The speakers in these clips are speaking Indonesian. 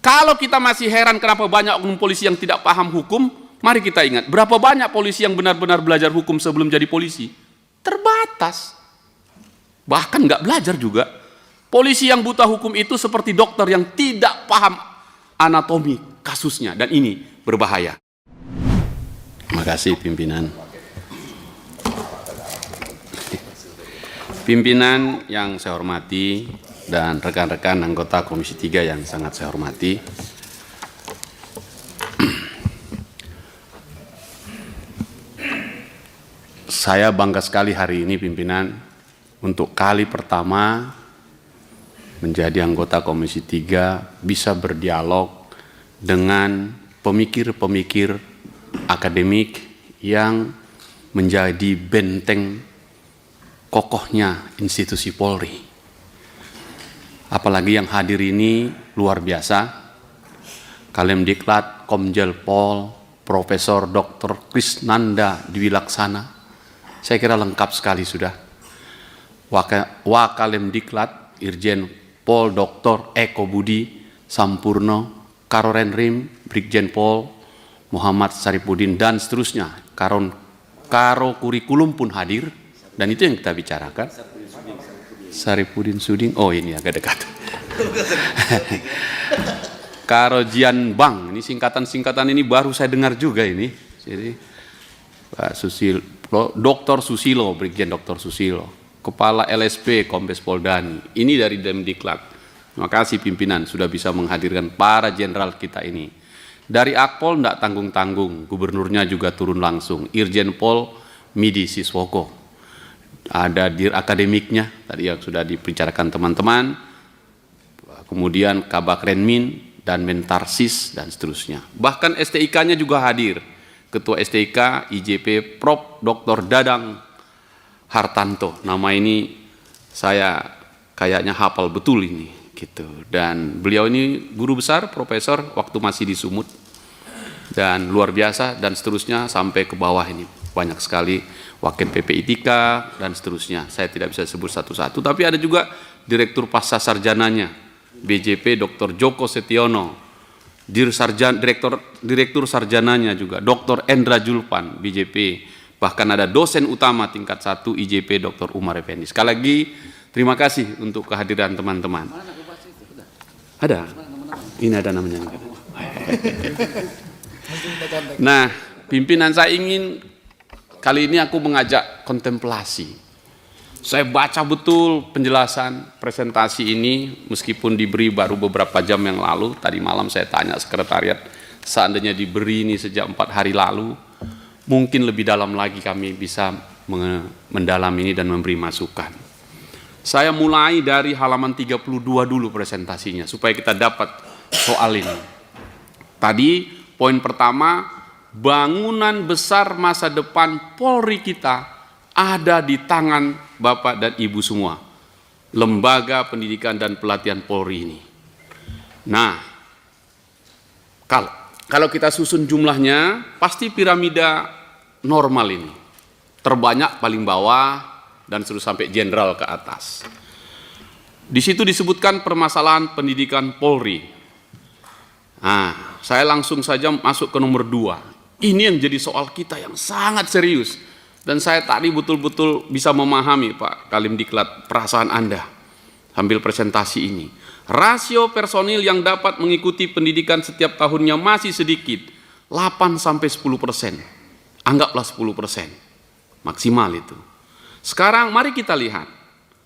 Kalau kita masih heran kenapa banyak oknum polisi yang tidak paham hukum, mari kita ingat, berapa banyak polisi yang benar-benar belajar hukum sebelum jadi polisi? Terbatas. Bahkan nggak belajar juga. Polisi yang buta hukum itu seperti dokter yang tidak paham anatomi kasusnya, dan ini berbahaya. Terima kasih pimpinan. Pimpinan yang saya hormati dan rekan-rekan anggota Komisi 3 yang sangat saya hormati. Saya bangga sekali hari ini pimpinan untuk kali pertama menjadi anggota Komisi 3 bisa berdialog dengan pemikir-pemikir akademik yang menjadi benteng kokohnya institusi Polri. Apalagi yang hadir ini luar biasa. Kalemdiklat Komjel Pol Profesor Dr. Krisnanda Dwi Laksana. Saya kira lengkap sekali sudah. Wakalemdiklat Irjen Pol Dr. Eko Budi Sampurno, Karorenrim Brigjen Pol Muhammad Saripudin, dan seterusnya. Karo kurikulum pun hadir, dan itu yang kita bicarakan. Saripudin Suding, oh ini agak dekat. Karojian Bang, ini singkatan-singkatan ini baru saya dengar juga ini. Jadi Pak Susilo, Dr. Susilo, Brigjen Dr. Susilo, Kepala LSP Kombes Poldani, ini dari Demdiklat. Terima kasih pimpinan sudah bisa menghadirkan para jenderal kita ini. Dari Akpol tidak tanggung-tanggung, gubernurnya juga turun langsung. Irjen Pol Midi Siswoko. Ada dir akademiknya, tadi yang sudah dibicarakan teman-teman, kemudian Kabak Renmin dan Mentarsis dan seterusnya. Bahkan STIK-nya juga hadir, Ketua STIK IJP Prof. Dr. Dadang Hartanto. Nama ini saya kayaknya hafal betul ini, gitu. Dan beliau ini guru besar, profesor waktu masih di Sumut, dan luar biasa dan seterusnya sampai ke bawah ini banyak sekali. Wakil PP Itika dan seterusnya. Saya tidak bisa sebut satu-satu, tapi ada juga Direktur Pasca Sarjananya, BJP Dr. Joko Setiono, Direktur Sarjananya juga, Dr. Endra Julpan, BJP, bahkan ada dosen utama tingkat 1 IJP Dr. Umar Effendi. Sekali lagi, terima kasih untuk kehadiran teman-teman. Ada? Ini ada namanya. Nah, pimpinan, saya ingin kali ini aku mengajak kontemplasi. Saya baca betul penjelasan presentasi ini, meskipun diberi baru beberapa jam yang lalu. Tadi malam saya tanya sekretariat, seandainya diberi ini sejak 4 hari lalu, mungkin lebih dalam lagi kami bisa mendalam ini dan memberi masukan. Saya mulai dari halaman 32 dulu presentasinya, supaya kita dapat soal ini. Tadi poin pertama, bangunan besar masa depan Polri kita ada di tangan Bapak dan Ibu semua, lembaga pendidikan dan pelatihan Polri ini. Nah, kalau kita susun jumlahnya, pasti piramida normal ini. Terbanyak paling bawah dan terus sampai jenderal ke atas. Di situ disebutkan permasalahan pendidikan Polri. Nah, saya langsung saja masuk ke nomor 2. Ini yang jadi soal kita yang sangat serius. Dan saya tadi betul-betul bisa memahami Pak Kalemdiklat perasaan Anda sambil presentasi ini. Rasio personil yang dapat mengikuti pendidikan setiap tahunnya masih sedikit, 8-10%. Anggaplah 10%. Maksimal itu. Sekarang mari kita lihat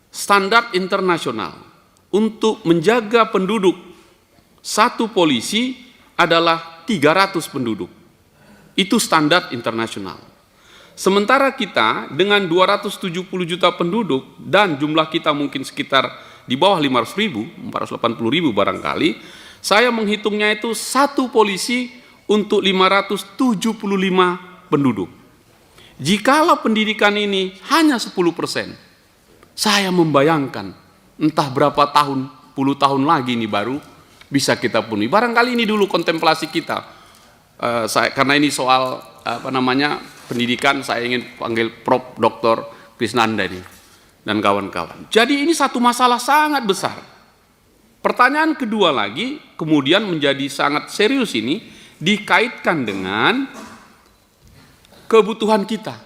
standar internasional untuk menjaga penduduk satu polisi adalah 300 penduduk. Itu standar internasional. Sementara kita dengan 270 juta penduduk dan jumlah kita mungkin sekitar di bawah 500.000, 480.000 barangkali, saya menghitungnya itu satu polisi untuk 575 penduduk. Jikalau pendidikan ini hanya 10%, saya membayangkan entah berapa tahun, puluh tahun lagi ini baru bisa kita penuhi. Barangkali ini dulu kontemplasi kita. Karena ini soal pendidikan, saya ingin panggil Prof. Dr. Krisnanda ini dan kawan-kawan. Jadi ini satu masalah sangat besar. Pertanyaan kedua lagi kemudian menjadi sangat serius, ini dikaitkan dengan kebutuhan kita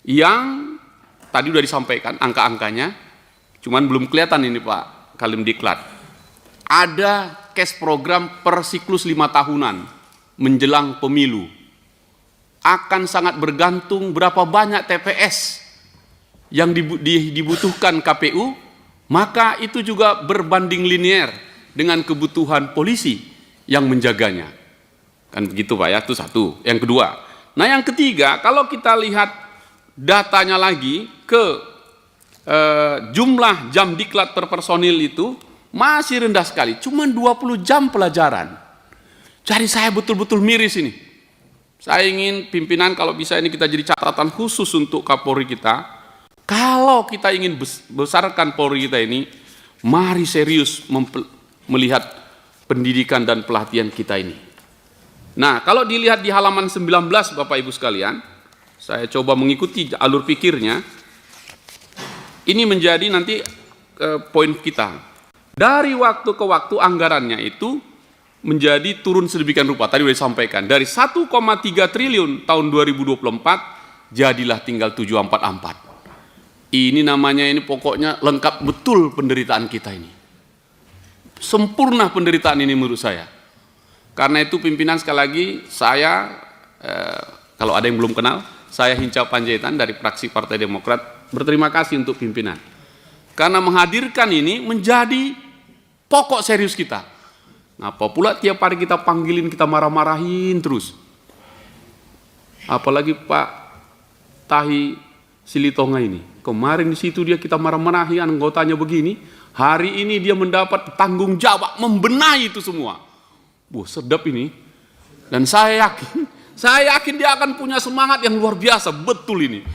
yang tadi sudah disampaikan angka-angkanya, cuman belum kelihatan ini Pak Kalimdiklat. Ada cash program per siklus 5 tahunan menjelang pemilu. Akan sangat bergantung berapa banyak TPS yang dibutuhkan KPU, maka itu juga berbanding linier dengan kebutuhan polisi yang menjaganya. Kan begitu Pak ya, itu satu. Yang kedua. Nah yang ketiga, kalau kita lihat datanya lagi ke jumlah jam diklat per personil itu masih rendah sekali, cuma 20 jam pelajaran. Jadi saya betul-betul miris ini. Saya ingin pimpinan kalau bisa ini kita jadi catatan khusus untuk Kapolri kita. Kalau kita ingin besarkan Polri kita ini, mari serius melihat pendidikan dan pelatihan kita ini. Nah, kalau dilihat di halaman 19 Bapak Ibu sekalian, saya coba mengikuti alur pikirnya. Ini menjadi nanti poin kita. Dari waktu ke waktu anggarannya itu menjadi turun sedemikian rupa. Tadi sudah disampaikan. Dari 1,3 triliun tahun 2024, jadilah tinggal 744. Ini namanya ini pokoknya lengkap betul penderitaan kita ini. Sempurna penderitaan ini menurut saya. Karena itu pimpinan sekali lagi saya, kalau ada yang belum kenal, saya Hinca Panjaitan dari fraksi Partai Demokrat, berterima kasih untuk pimpinan. Karena menghadirkan ini menjadi pokok serius kita. Ngapa pula tiap hari kita panggilin, kita marah-marahin terus. Apalagi Pak Tahi Silitonga ini. Kemarin di situ dia kita marah-marahi anggotanya begini. Hari ini dia mendapat tanggung jawab membenahi itu semua. Wah, sedap ini. Dan saya yakin dia akan punya semangat yang luar biasa, betul ini.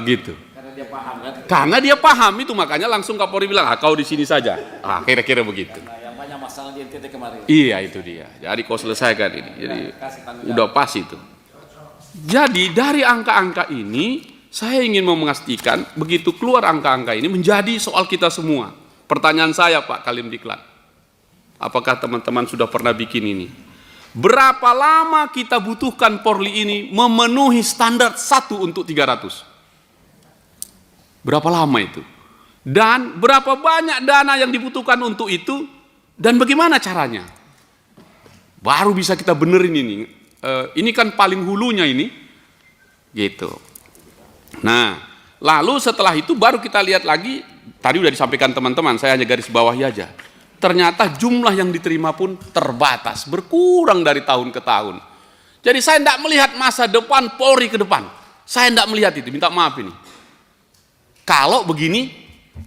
Gitu. Karena dia paham kan? Karena dia paham itu, makanya langsung Kapolri bilang, kau di sini saja. Kira-kira begitu. Karena yang banyak masalah di NTT kemarin. Iya, itu dia. Jadi kau selesaikan ini. Jadi udah pas itu. Jadi dari angka-angka ini, saya ingin memastikan begitu keluar angka-angka ini menjadi soal kita semua. Pertanyaan saya Pak Kalimdiklat, apakah teman-teman sudah pernah bikin ini? Berapa lama kita butuhkan Polri ini memenuhi standar 1 untuk 300? Berapa lama itu? Dan berapa banyak dana yang dibutuhkan untuk itu? Dan bagaimana caranya? Baru bisa kita benerin ini. Ini kan paling hulunya ini. Gitu. Nah, lalu setelah itu baru kita lihat lagi, tadi sudah disampaikan teman-teman, saya hanya garis bawahi aja. Ternyata jumlah yang diterima pun terbatas, berkurang dari tahun ke tahun. Jadi saya tidak melihat masa depan Polri ke depan. Saya tidak melihat itu, minta maaf ini. Kalau begini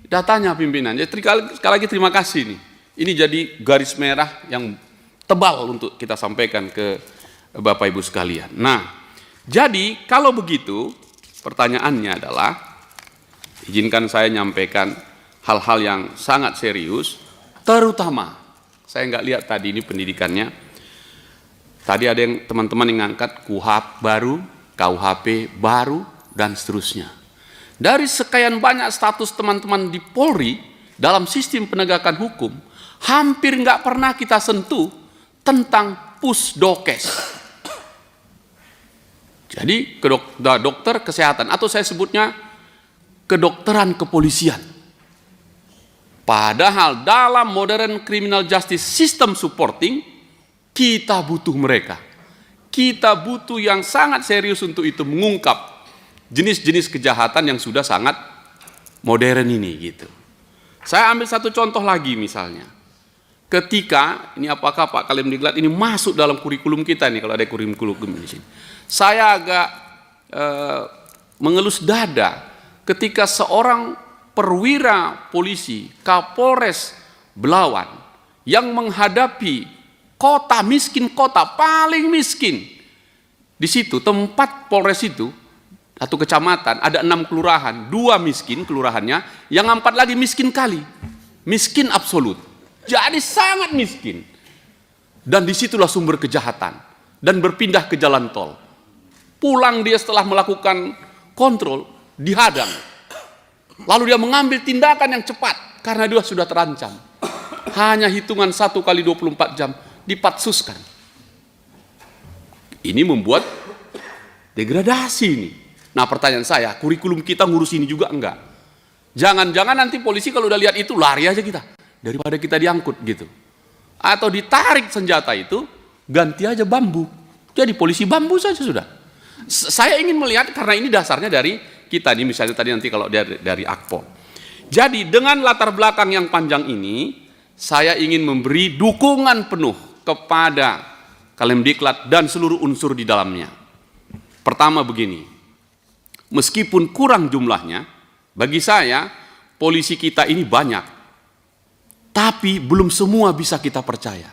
datanya pimpinan, jadi sekali lagi terima kasih nih. Ini jadi garis merah yang tebal untuk kita sampaikan ke Bapak Ibu sekalian. Nah, jadi kalau begitu pertanyaannya adalah, izinkan saya nyampaikan hal-hal yang sangat serius, terutama saya nggak lihat tadi ini pendidikannya. Tadi ada yang teman-teman yang ngangkat KUHP baru, KUHP baru, dan seterusnya. Dari sekian banyak status teman-teman di Polri dalam sistem penegakan hukum, hampir nggak pernah kita sentuh tentang pusdokes. Jadi dokter kesehatan, atau saya sebutnya kedokteran kepolisian. Padahal dalam modern criminal justice system supporting, kita butuh mereka. Kita butuh yang sangat serius untuk itu, mengungkap jenis-jenis kejahatan yang sudah sangat modern ini gitu. Saya ambil satu contoh lagi misalnya. Ketika, ini apakah Pak Kalimdiklat ini masuk dalam kurikulum kita nih, kalau ada kurikulum di sini. Saya agak mengelus dada ketika seorang perwira polisi, Kapolres Belawan, yang menghadapi kota miskin, kota paling miskin. Di situ tempat Polres itu, satu kecamatan, ada 6 kelurahan, 2 miskin kelurahannya, yang 4 lagi miskin kali. Miskin absolut. Jadi sangat miskin. Dan disitulah sumber kejahatan. Dan berpindah ke jalan tol. Pulang dia setelah melakukan kontrol, dihadang. Lalu dia mengambil tindakan yang cepat, karena dia sudah terancam. hanya hitungan 1 kali 24 jam dipatsuskan. Ini membuat degradasi ini. Nah, pertanyaan saya, kurikulum kita ngurus ini juga enggak? Jangan-jangan nanti polisi kalau udah lihat itu lari aja kita, daripada kita diangkut gitu. Atau ditarik senjata itu, ganti aja bambu. Jadi polisi bambu saja sudah. Saya ingin melihat, karena ini dasarnya dari kita nih, misalnya tadi nanti kalau dari Akpol. Jadi dengan latar belakang yang panjang ini, saya ingin memberi dukungan penuh kepada Kalemdiklat dan seluruh unsur di dalamnya. Pertama begini, meskipun kurang jumlahnya, bagi saya polisi kita ini banyak, tapi belum semua bisa kita percaya.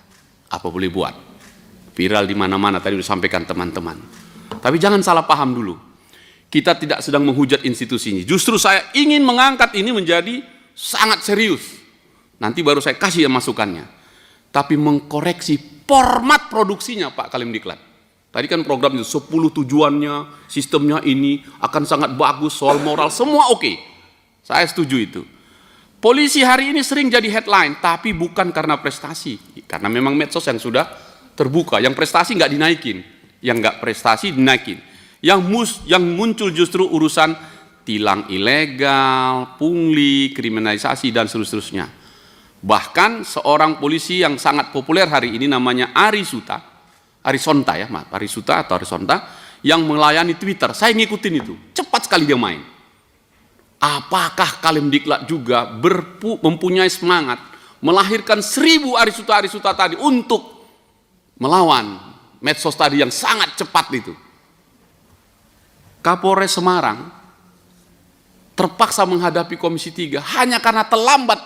Apa boleh buat? Viral di mana-mana tadi sudah sampaikan teman-teman. Tapi jangan salah paham dulu. Kita tidak sedang menghujat institusi ini. Justru saya ingin mengangkat ini menjadi sangat serius. Nanti baru saya kasih masukannya. Tapi mengkoreksi format produksinya Pak Kalemdiklat. Tadi kan program itu 10 tujuannya, sistemnya ini akan sangat bagus, soal moral, semua oke. Saya setuju itu. Polisi hari ini sering jadi headline, tapi bukan karena prestasi. Karena memang medsos yang sudah terbuka, yang prestasi nggak dinaikin, yang nggak prestasi dinaikin. Yang muncul justru urusan tilang ilegal, pungli, kriminalisasi, dan seterusnya. Bahkan seorang polisi yang sangat populer hari ini namanya Arisonta, yang melayani Twitter. Saya ngikutin itu, cepat sekali dia main. Apakah Kalemdiklat juga mempunyai semangat melahirkan 1000 Arisonta tadi untuk melawan medsos tadi yang sangat cepat itu? Kapolres Semarang terpaksa menghadapi Komisi 3 hanya karena terlambat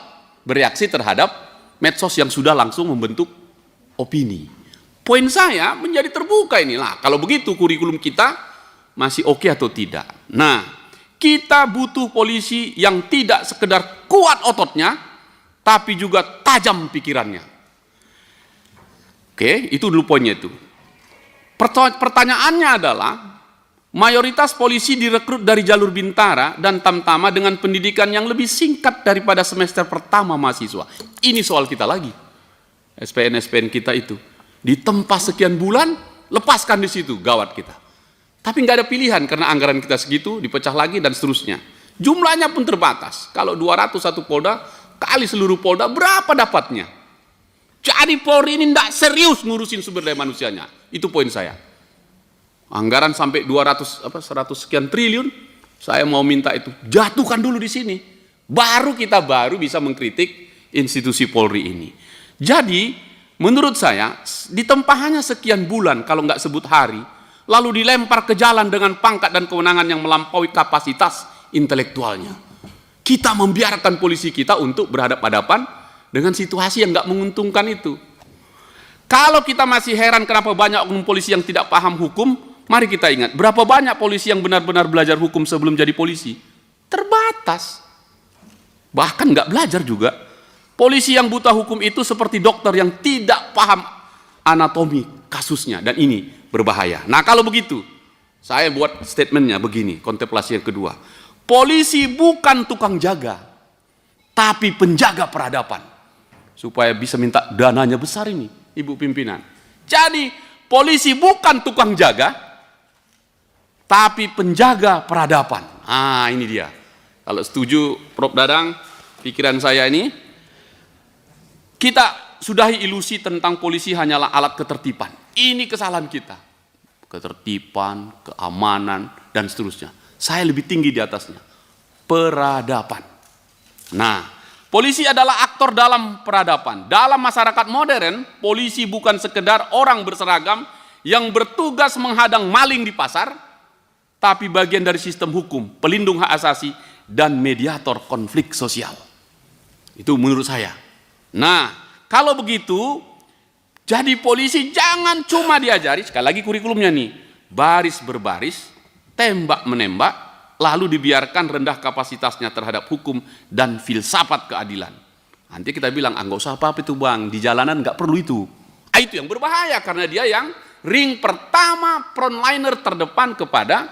bereaksi terhadap medsos yang sudah langsung membentuk opini. Poin saya menjadi terbuka inilah. Kalau begitu kurikulum kita masih oke atau tidak. Nah, kita butuh polisi yang tidak sekedar kuat ototnya, tapi juga tajam pikirannya. Oke, itu dulu poinnya itu. Pertanyaannya adalah, mayoritas polisi direkrut dari jalur Bintara dan Tamtama dengan pendidikan yang lebih singkat daripada semester pertama mahasiswa. Ini soal kita lagi. SPN kita itu. Ditempa sekian bulan, lepaskan di situ, gawat kita. Tapi nggak ada pilihan karena anggaran kita segitu, dipecah lagi dan seterusnya. Jumlahnya pun terbatas. Kalau 201 Polda, kali seluruh Polda, berapa dapatnya? Jadi Polri ini tidak serius ngurusin sumber daya manusianya. Itu poin saya. Anggaran sampai 100 sekian triliun, saya mau minta itu jatuhkan dulu di sini. Baru kita bisa mengkritik institusi Polri ini. Jadi menurut saya ditempa hanya sekian bulan kalau nggak sebut hari, lalu dilempar ke jalan dengan pangkat dan kewenangan yang melampaui kapasitas intelektualnya. Kita membiarkan polisi kita untuk berhadapan-hadapan dengan situasi yang nggak menguntungkan itu. Kalau kita masih heran kenapa banyak oknum polisi yang tidak paham hukum, mari kita ingat, berapa banyak polisi yang benar-benar belajar hukum sebelum jadi polisi? Terbatas. Bahkan nggak belajar juga. Polisi yang buta hukum itu seperti dokter yang tidak paham anatomi kasusnya. Dan ini berbahaya. Nah kalau begitu, saya buat statementnya begini, kontemplasi yang kedua. Polisi bukan tukang jaga, tapi penjaga peradaban. Supaya bisa minta dananya besar ini, Ibu Pimpinan. Jadi, polisi bukan tukang jaga, tapi penjaga peradaban. Ah, ini dia. Kalau setuju Prof. Dadang, pikiran saya ini, kita sudahi ilusi tentang polisi hanyalah alat ketertiban. Ini kesalahan kita. Ketertiban, keamanan, dan seterusnya. Saya lebih tinggi di atasnya. Peradaban. Nah, polisi adalah aktor dalam peradaban. Dalam masyarakat modern, polisi bukan sekedar orang berseragam yang bertugas menghadang maling di pasar, tapi bagian dari sistem hukum, pelindung hak asasi, dan mediator konflik sosial. Itu menurut saya. Nah, kalau begitu, jadi polisi jangan cuma diajari, sekali lagi kurikulumnya nih, baris berbaris, tembak menembak, lalu dibiarkan rendah kapasitasnya terhadap hukum dan filsafat keadilan. Nanti kita bilang, nggak usah apa-apa itu bang, di jalanan nggak perlu itu. Itu yang berbahaya, karena dia yang ring pertama, frontliner terdepan kepada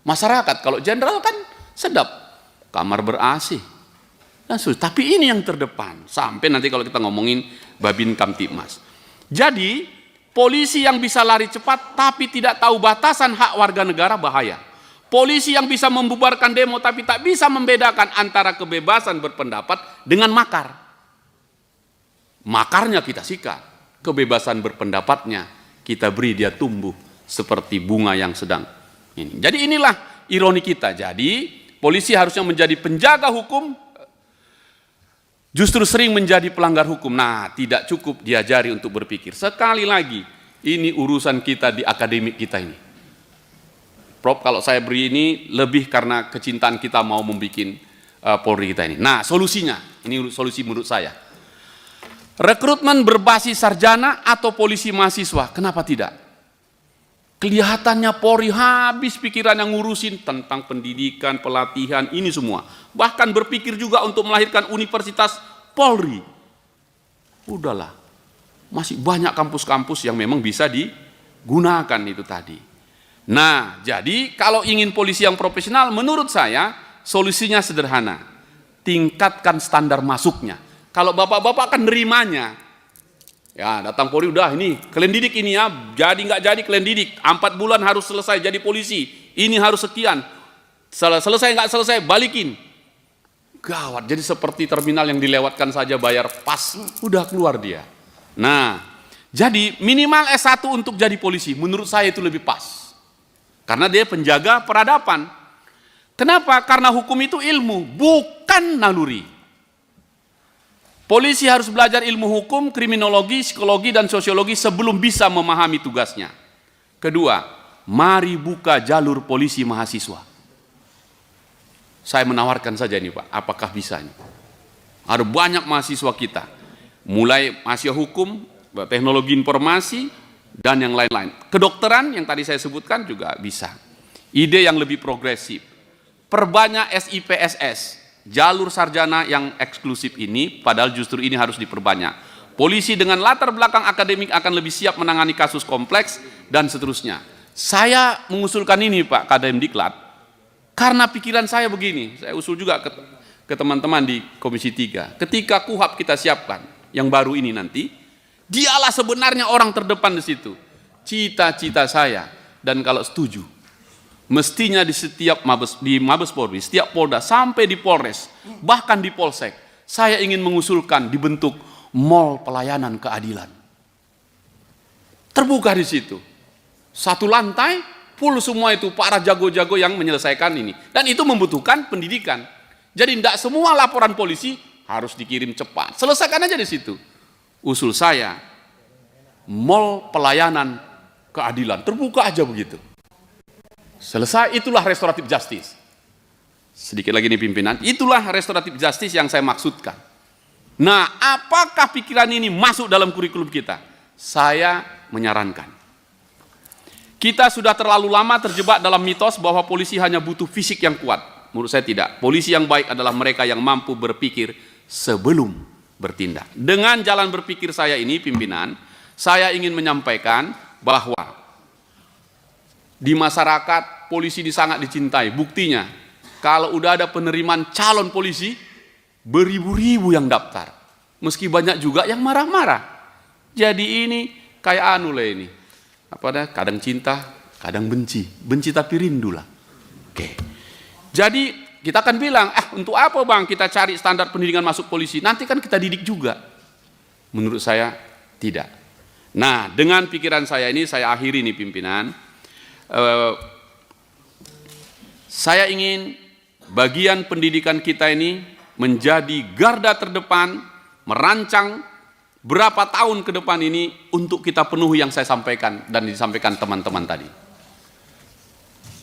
masyarakat. Kalau jenderal kan sedap, kamar ber-AC. dan seterusnya. Tapi ini yang terdepan, sampai nanti kalau kita ngomongin Babin Kamtibmas. Jadi, polisi yang bisa lari cepat tapi tidak tahu batasan hak warga negara bahaya. Polisi yang bisa membubarkan demo tapi tak bisa membedakan antara kebebasan berpendapat dengan makar. Makarnya kita sikat, kebebasan berpendapatnya kita beri dia tumbuh seperti bunga yang sedang ini. Jadi inilah ironi kita. Jadi polisi harusnya menjadi penjaga hukum, justru sering menjadi pelanggar hukum. Nah, tidak cukup diajari untuk berpikir. Sekali lagi, ini urusan kita di akademik kita ini. Prof, kalau saya beri ini lebih karena kecintaan kita mau membuat Polri kita ini. Nah, solusinya, ini solusi menurut saya. Rekrutmen berbasis sarjana atau polisi mahasiswa, kenapa tidak? Kelihatannya Polri habis pikiran yang ngurusin tentang pendidikan, pelatihan, ini semua. Bahkan berpikir juga untuk melahirkan Universitas Polri. Udahlah, masih banyak kampus-kampus yang memang bisa digunakan itu tadi. Nah, jadi kalau ingin polisi yang profesional, menurut saya solusinya sederhana. Tingkatkan standar masuknya. Kalau bapak-bapak kan nerimanya. Ya, datang Polri, udah ini, kalian didik ini ya, jadi nggak jadi kalian didik. 4 bulan harus selesai jadi polisi. Ini harus sekian. Selesai nggak selesai, balikin. Gawat, jadi seperti terminal yang dilewatkan saja bayar pas, udah keluar dia. Nah, jadi minimal S1 untuk jadi polisi, menurut saya itu lebih pas. Karena dia penjaga peradaban. Kenapa? Karena hukum itu ilmu, bukan naluri. Polisi harus belajar ilmu hukum, kriminologi, psikologi, dan sosiologi sebelum bisa memahami tugasnya. Kedua, mari buka jalur polisi mahasiswa. Saya menawarkan saja ini Pak, apakah bisa ini? Ada banyak mahasiswa kita, mulai mahasiswa hukum, teknologi informasi, dan yang lain-lain. Kedokteran yang tadi saya sebutkan juga bisa. Ide yang lebih progresif. Perbanyak SIPSS, jalur sarjana yang eksklusif ini, padahal justru ini harus diperbanyak. Polisi dengan latar belakang akademik akan lebih siap menangani kasus kompleks, dan seterusnya. Saya mengusulkan ini Pak Kademdiklat, karena pikiran saya begini, saya usul juga ke teman-teman di Komisi 3. Ketika KUHAP kita siapkan, yang baru ini nanti, dialah sebenarnya orang terdepan di situ. Cita-cita saya, dan kalau setuju, mestinya di setiap Mabes Polri, setiap Polda, sampai di Polres, bahkan di Polsek, saya ingin mengusulkan dibentuk mall pelayanan keadilan. Terbuka di situ. Satu lantai, full semua itu para jago-jago yang menyelesaikan ini. Dan itu membutuhkan pendidikan. Jadi tidak semua laporan polisi harus dikirim cepat. Selesaikan aja di situ. Usul saya, mall pelayanan keadilan, terbuka aja begitu. Selesai, itulah restoratif justice. Sedikit lagi nih pimpinan, itulah restoratif justice yang saya maksudkan. Nah, apakah pikiran ini masuk dalam kurikulum kita? Saya menyarankan. Kita sudah terlalu lama terjebak dalam mitos bahwa polisi hanya butuh fisik yang kuat. Menurut saya tidak. Polisi yang baik adalah mereka yang mampu berpikir sebelum bertindak. Dengan jalan berpikir saya ini, pimpinan, saya ingin menyampaikan bahwa di masyarakat polisi sangat dicintai. Buktinya, kalau udah ada penerimaan calon polisi, beribu-ribu yang daftar. Meski banyak juga yang marah-marah. Jadi ini kayak anu lah ini. Kadang cinta, kadang benci. Benci tapi rindu lah. Oke. Jadi kita akan bilang, untuk apa bang kita cari standar pendidikan masuk polisi? Nanti kan kita didik juga. Menurut saya, tidak. Nah, dengan pikiran saya ini, saya akhiri nih pimpinan. Saya ingin bagian pendidikan kita ini menjadi garda terdepan, merancang berapa tahun ke depan ini untuk kita penuhi yang saya sampaikan dan disampaikan teman-teman tadi.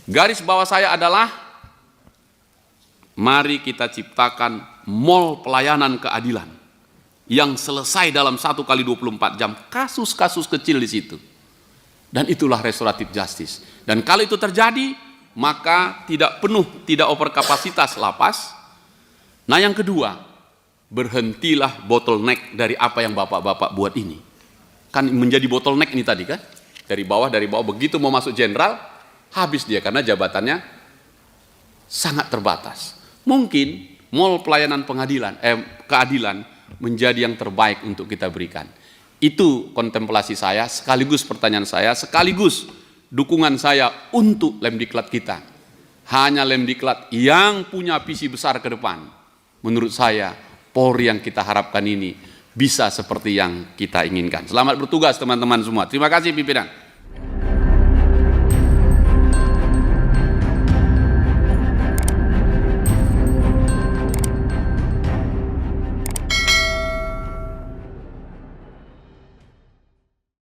Garis bawah saya adalah, mari kita ciptakan mall pelayanan keadilan yang selesai dalam 1 kali 24 jam, kasus-kasus kecil di situ. Dan itulah restoratif justice. Dan kalau itu terjadi, maka tidak penuh, tidak over kapasitas lapas. Nah, yang kedua, berhentilah bottleneck dari apa yang bapak-bapak buat ini. Kan menjadi bottleneck ini tadi kan, dari bawah begitu mau masuk jenderal, habis dia karena jabatannya sangat terbatas. Mungkin mall pelayanan keadilan menjadi yang terbaik untuk kita berikan. Itu kontemplasi saya, sekaligus pertanyaan saya, sekaligus dukungan saya untuk Lemdiklat kita. Hanya Lemdiklat yang punya visi besar ke depan. Menurut saya, Polri yang kita harapkan ini bisa seperti yang kita inginkan. Selamat bertugas teman-teman semua. Terima kasih pimpinan.